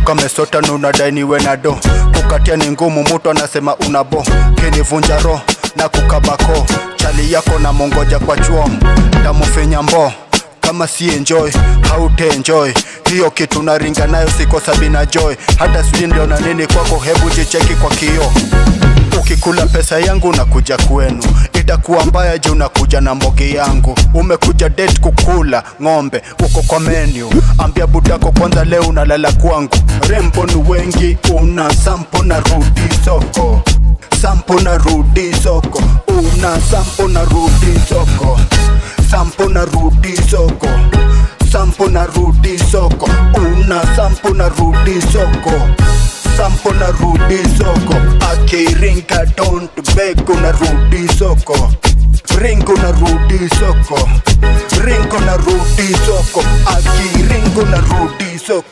mpaka mesota nunadai niwe na do. Kukatia ni ngumu, mtu anasema unabo. Kinivunja roho na kukabako, chali yako na mongoja kwa chuo. Tamufinya mbo kama si enjoy, haute enjoy. Hiyo kitu naringa nayo siko sabina joy. Hata sijui ndio na nini kwako, hebu jicheki kwa kio. Ukikula pesa yangu na kuja kwenu, itakuwa mbaya juu nakuja na mbogi yangu. Umekuja date kukula ng'ombe, uko kwa menu. Ambia budako kwanza leo unalala kwangu. Rembo ni wengi, una sampo na rudi soko. Sampo na rudi soko. Una sampo na rudi soko. Sampo na rudi soko. Sampo na rudi soko. Una sampo na rudi soko. Sampo na rudi soko. Akiringa don't beg, una rudi soko. Ringo na rudi soko. Ringo na rudi soko. Akiringo na rudi soko.